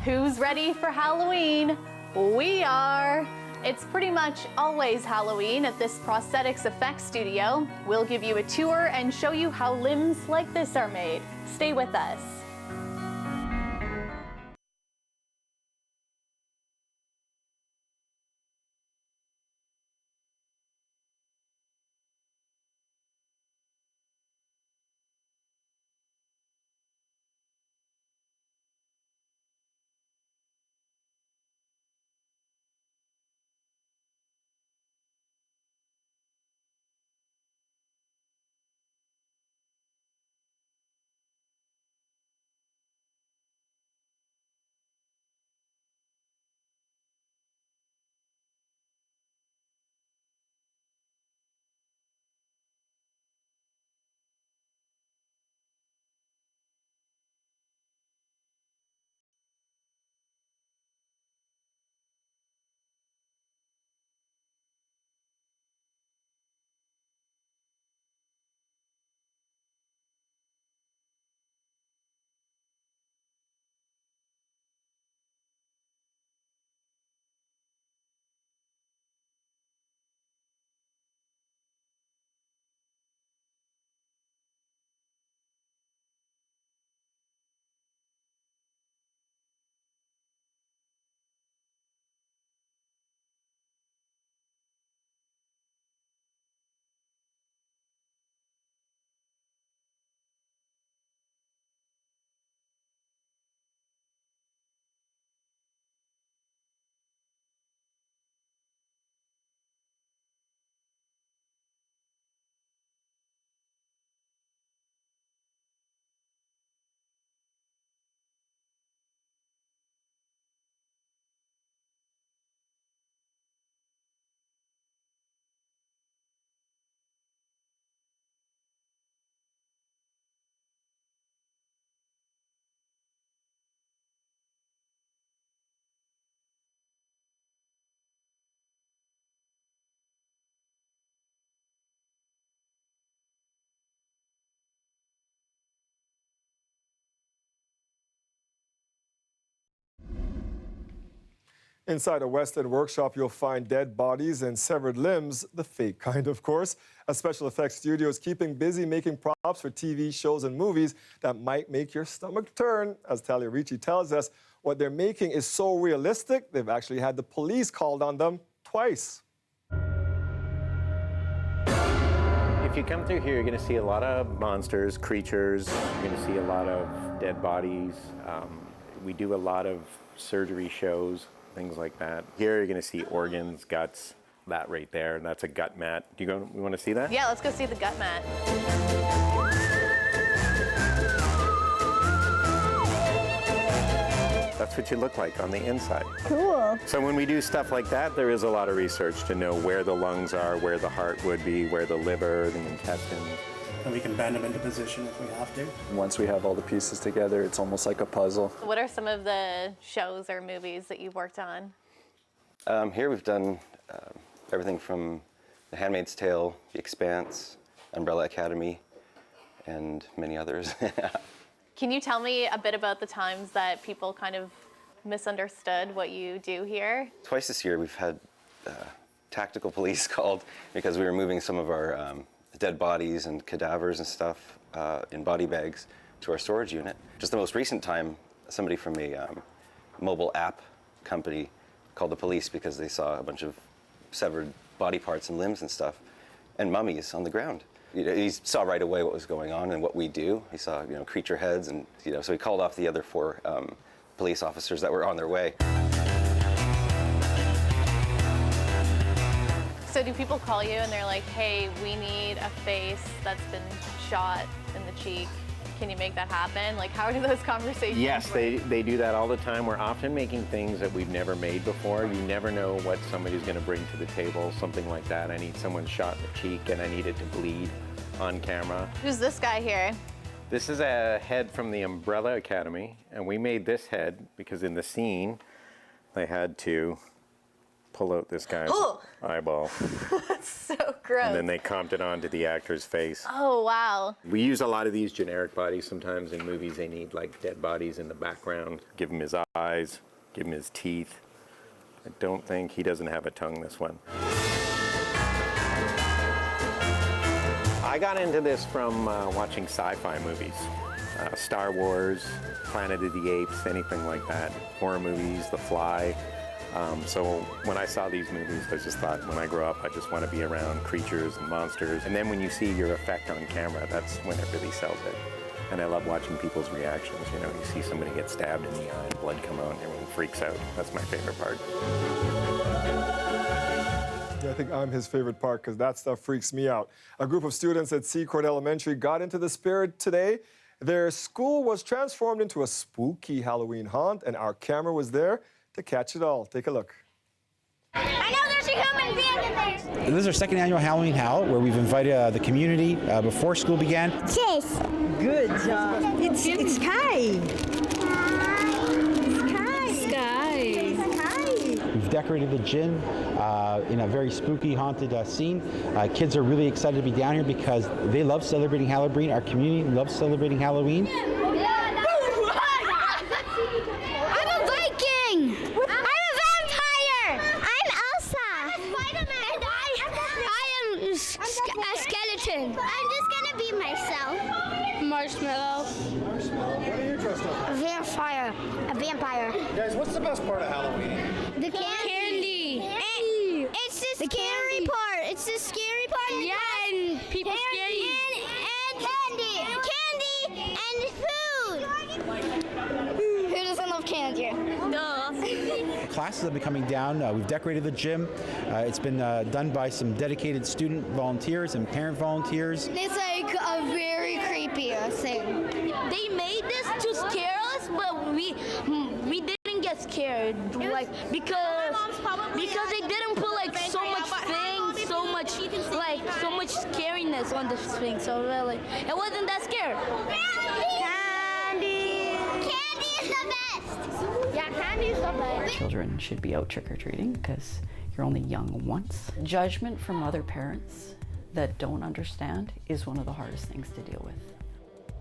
Who's ready for Halloween? We are. It's pretty much always Halloween at this prosthetics effects studio. We'll give you a tour and show you how limbs like this are made. Stay with us. Inside a West End workshop, you'll find dead bodies and severed limbs, the fake kind, of course. A special effects studio is keeping busy making props for TV shows and movies that might make your stomach turn. As Talia Ricci tells us, what they're making is so realistic, they've actually had the police called on them twice. If you come through here, you're going to see a lot of monsters, creatures. You're going to see a lot of dead bodies. We do a lot of surgery shows, things like that. Here you're going to see organs, guts, that right there, and that's a gut mat. You want to see that? Yeah, let's go see the gut mat. That's what you look like on the inside. Cool. So when we do stuff like that, there is a lot of research to know where the lungs are, where the heart would be, where the liver, the intestines. And we can bend them into position if we have to. Once we have all the pieces together, it's almost like a puzzle. What are some of the shows or movies that you've worked on? Here we've done everything from The Handmaid's Tale, The Expanse, Umbrella Academy, and many others. Can you tell me a bit about the times that people kind of misunderstood what you do here? Twice this year we've had tactical police called because we were moving some of our dead bodies and cadavers and stuff in body bags to our storage unit. Just the most recent time, somebody from a mobile app company called the police because they saw a bunch of severed body parts and limbs and stuff and mummies on the ground. He saw right away what was going on and what we do. He saw, creature heads, and so he called off the other 4 police officers that were on their way. So do people call you and they're like, hey, we need a face that's been shot in the cheek? Can you make that happen? Like, how do those conversations Yes, work? they do that all the time. We're often making things that we've never made before. You never know what somebody's going to bring to the table, something like that. I need someone shot in the cheek and I need it to bleed on camera. Who's this guy here? This is a head from the Umbrella Academy, and we made this head because in the scene, they had to pull out this guy's eyeball. That's so gross. And then they comped it onto the actor's face. Oh, wow. We use a lot of these generic bodies. Sometimes in movies they need like dead bodies in the background. Give him his eyes, give him his teeth. I don't think he doesn't have a tongue, this one. I got into this from watching sci-fi movies. Star Wars, Planet of the Apes, anything like that. Horror movies, The Fly. So when I saw these movies, I just thought, when I grow up, I just want to be around creatures and monsters. And then when you see your effect on camera, that's when it really sells it. And I love watching people's reactions. You see somebody get stabbed in the eye and blood come out and everyone freaks out. That's my favorite part. I think I'm his favorite part because that stuff freaks me out. A group of students at Secord Elementary got into the spirit today. Their school was transformed into a spooky Halloween haunt, and our camera was there to catch it all. Take a look. I know there's a human being in there. This is our second annual Halloween Howl, where we've invited the community before school began. Chase. Good job. It's Kai. We've decorated the gym in a very spooky, haunted scene. Kids are really excited to be down here because they love celebrating Halloween. Our community loves celebrating Halloween. I'm just gonna be myself. Marshmallow. Marshmallow. What are you dressed up as? A vampire. Guys, what's the best part of Halloween? The candy. It's the scary part. It's the scary part. Yeah, and people scare you. And candy and food. Who doesn't love candy? No. Classes have been coming down. We've decorated the gym. It's been done by some dedicated student volunteers and parent volunteers. It's like a very creepy thing. They made this to scare us, but we didn't get scared. Like because they didn't put like so much things, so much scariness on this thing. So really, it wasn't that scared. Candy. Candy is the best. Yeah, candy is the best. Children should be out trick-or-treating because you're only young once. Judgment from other parents that don't understand is one of the hardest things to deal with.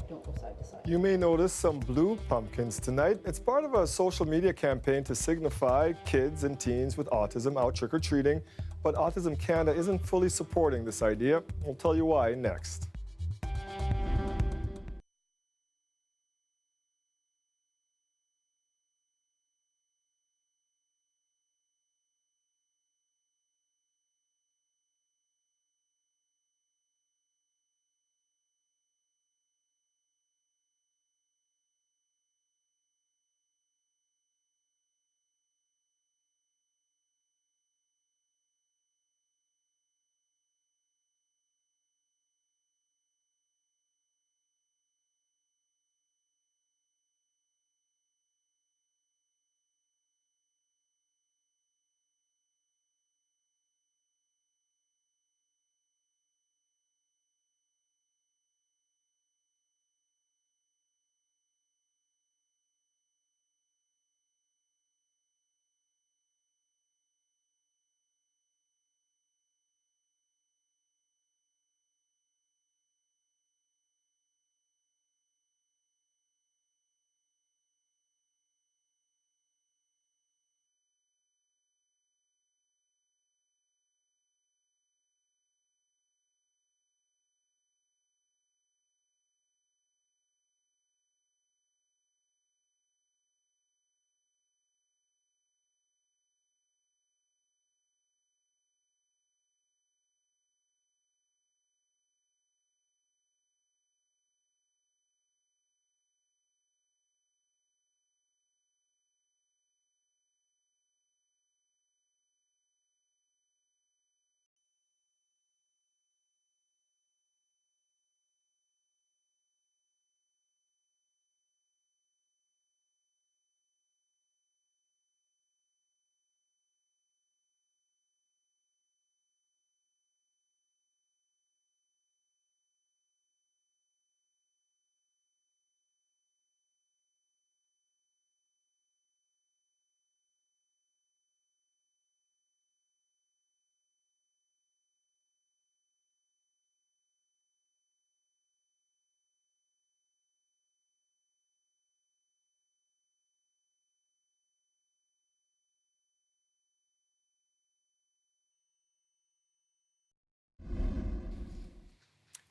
Don't go side to side. You may notice some blue pumpkins tonight. It's part of a social media campaign to signify kids and teens with autism out trick-or-treating. But Autism Canada isn't fully supporting this idea. We'll tell you why next.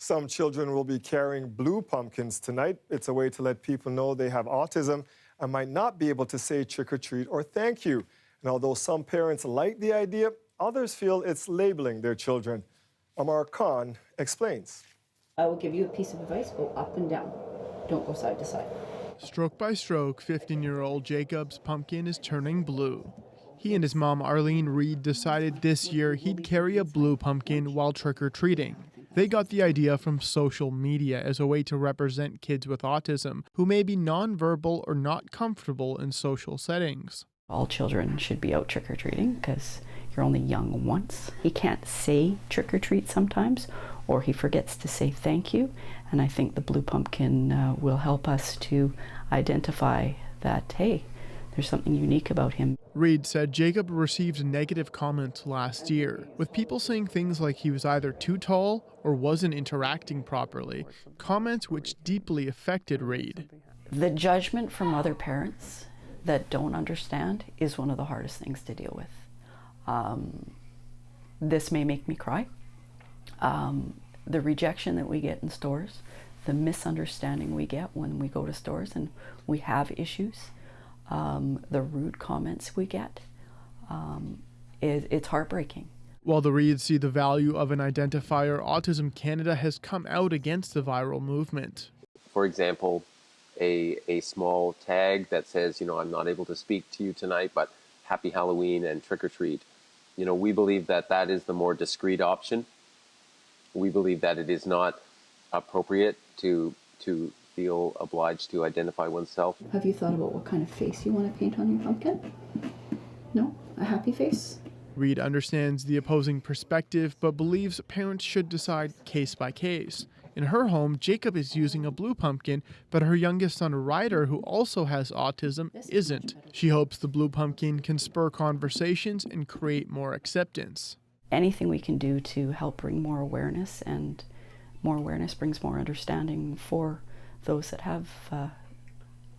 Some children will be carrying blue pumpkins tonight. It's a way to let people know they have autism and might not be able to say trick or treat or thank you. And although some parents like the idea, others feel it's labeling their children. Amar Khan explains. I will give you a piece of advice: go up and down. Don't go side to side. Stroke by stroke, 15-year-old Jacob's pumpkin is turning blue. He and his mom, Arlene Reed, decided this year he'd carry a blue pumpkin while trick-or-treating. They got the idea from social media as a way to represent kids with autism who may be nonverbal or not comfortable in social settings. All children should be out trick-or-treating because you're only young once. He can't say trick-or-treat sometimes, or he forgets to say thank you. And I think the blue pumpkin will help us to identify that, hey, there's something unique about him. Reed said Jacob received negative comments last year, with people saying things like he was either too tall or wasn't interacting properly, comments which deeply affected Reed. The judgment from other parents that don't understand is one of the hardest things to deal with. This may make me cry. The rejection that we get in stores, the misunderstanding we get when we go to stores and we have issues, the rude comments we get, it's heartbreaking. While the Reeds see the value of an identifier, Autism Canada has come out against the viral movement. For example, a small tag that says, I'm not able to speak to you tonight, but happy Halloween and trick or treat. We believe that that is the more discreet option. We believe that it is not appropriate to feel obliged to identify oneself. Have you thought about what kind of face you want to paint on your pumpkin? No? A happy face? Reed understands the opposing perspective, but believes parents should decide case by case. In her home, Jacob is using a blue pumpkin, but her youngest son, Ryder, who also has autism, isn't. She hopes the blue pumpkin can spur conversations and create more acceptance. Anything we can do to help bring more awareness, and more awareness brings more understanding for those that have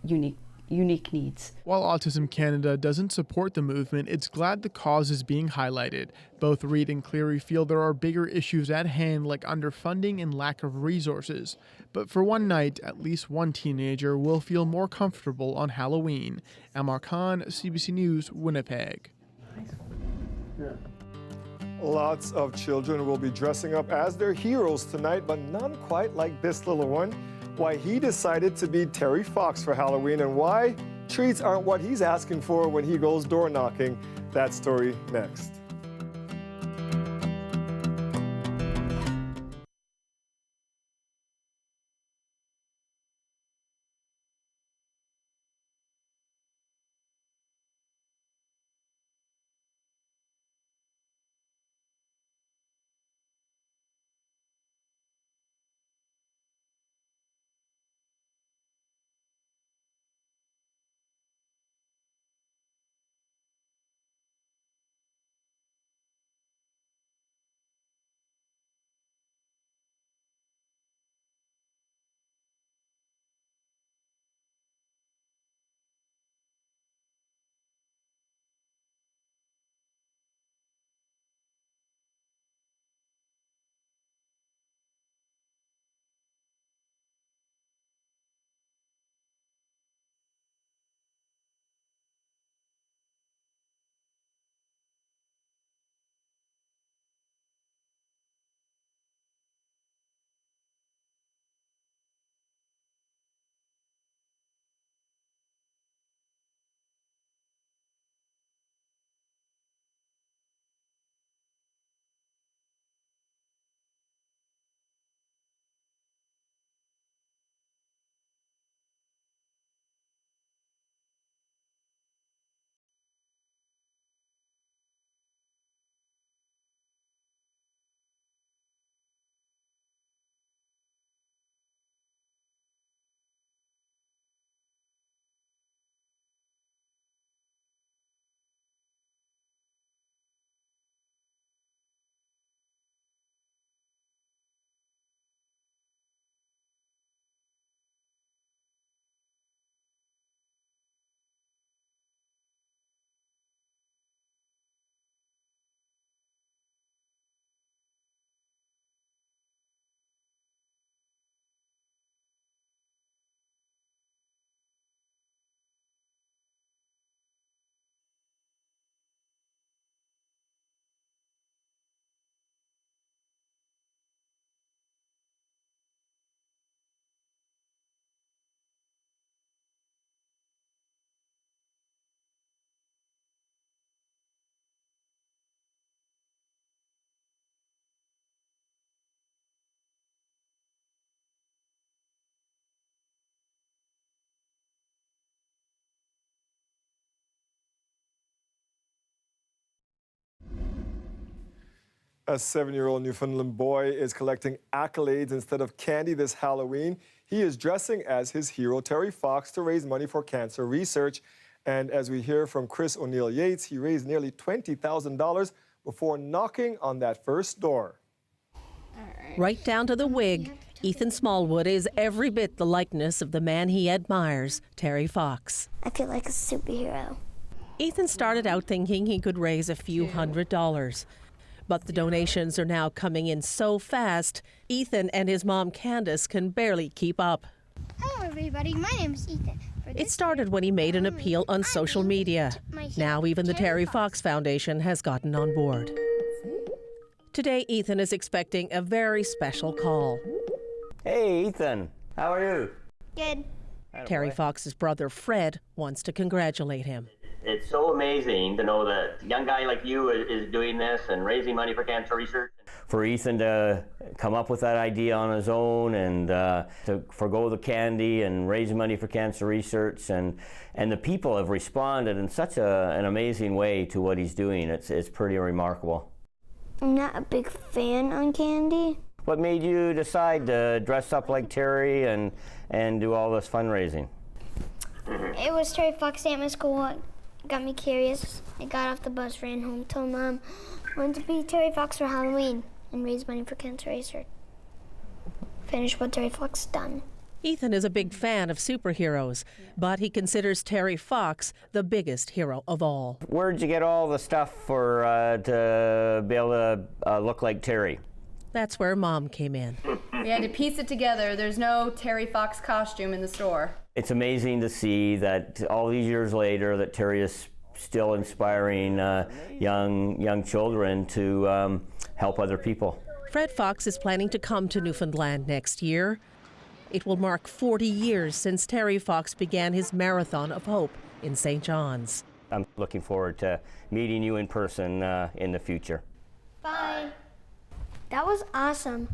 unique needs. While Autism Canada doesn't support the movement, it's glad the cause is being highlighted. Both Reed and Cleary feel there are bigger issues at hand like underfunding and lack of resources. But for one night, at least one teenager will feel more comfortable on Halloween. Amar Khan, CBC News, Winnipeg. Lots of children will be dressing up as their heroes tonight, but none quite like this little one. Why he decided to be Terry Fox for Halloween and why treats aren't what he's asking for when he goes door knocking. That story next. A 7-year-old Newfoundland boy is collecting accolades instead of candy this Halloween. He is dressing as his hero, Terry Fox, to raise money for cancer research. And as we hear from Chris O'Neill Yates, he raised nearly $20,000 before knocking on that first door. Right down to the wig, Ethan Smallwood is every bit the likeness of the man he admires, Terry Fox. I feel like a superhero. Ethan started out thinking he could raise a few $100s. But the donations are now coming in so fast, Ethan and his mom Candace can barely keep up. Hello everybody, my name is Ethan. It started when he made an appeal on social media. Now even the Terry Fox Foundation has gotten on board. Today, Ethan is expecting a very special call. Hey, Ethan, how are you? Good. Terry Fox's brother Fred wants to congratulate him. It's so amazing to know that a young guy like you is doing this and raising money for cancer research. For Ethan to come up with that idea on his own and to forgo the candy and raise money for cancer research, and the people have responded in such an amazing way to what he's doing. It's pretty remarkable. I'm not a big fan on candy. What made you decide to dress up like Terry and do all this fundraising? It was Terry Fox Day at my school. It got me curious. I got off the bus, ran home, told Mom I wanted to be Terry Fox for Halloween and raise money for cancer research. Finish what Terry Fox has done. Ethan is a big fan of superheroes, but he considers Terry Fox the biggest hero of all. Where'd you get all the stuff for to be able to look like Terry? That's where Mom came in. We had to piece it together. There's no Terry Fox costume in the store. It's amazing to see that all these years later that Terry is still inspiring young children to help other people. Fred Fox is planning to come to Newfoundland next year. It will mark 40 years since Terry Fox began his marathon of hope in St. John's. I'm looking forward to meeting you in person in the future. Bye. That was awesome.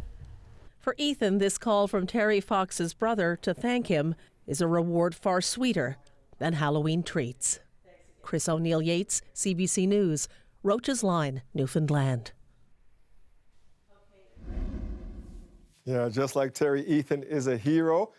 For Ethan, this call from Terry Fox's brother to thank him is a reward far sweeter than Halloween treats. Chris O'Neill Yates, CBC News, Roach's Line, Newfoundland. Yeah, just like Terry, Ethan is a hero.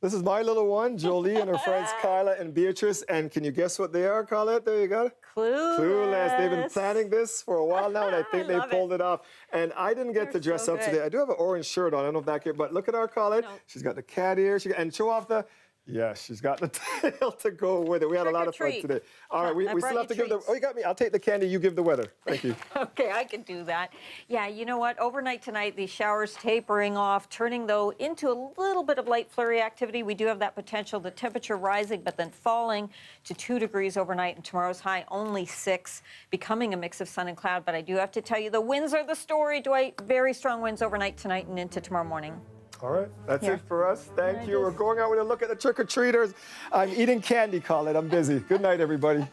This is my little one, Jolie, and her friends Kyla and Beatrice. And can you guess what they are, Colette? There you go. Clueless. Clueless. They've been planning this for a while now, and I think they pulled it off. And I didn't get to dress up today. I do have an orange shirt on. I don't know if that came, but look at our Colette. No. She's got the cat ear. And show off the... Yeah, she's got the tail to go with it. We had a lot of fun today. All right, we still have to give the... Oh, you got me. I'll take the candy. You give the weather. Thank you. Okay, I can do that. Yeah, you know what? Overnight tonight, these showers tapering off, turning, though, into a little bit of light flurry activity. We do have that potential. The temperature rising, but then falling to 2 degrees overnight, and tomorrow's high only 6, becoming a mix of sun and cloud. But I do have to tell you, the winds are the story, Dwight. Very strong winds overnight tonight and into tomorrow morning. All right, that's it for us. Thank you. We're going out with a look at the trick-or-treaters. I'm eating candy, Colette. I'm busy. Good night, everybody.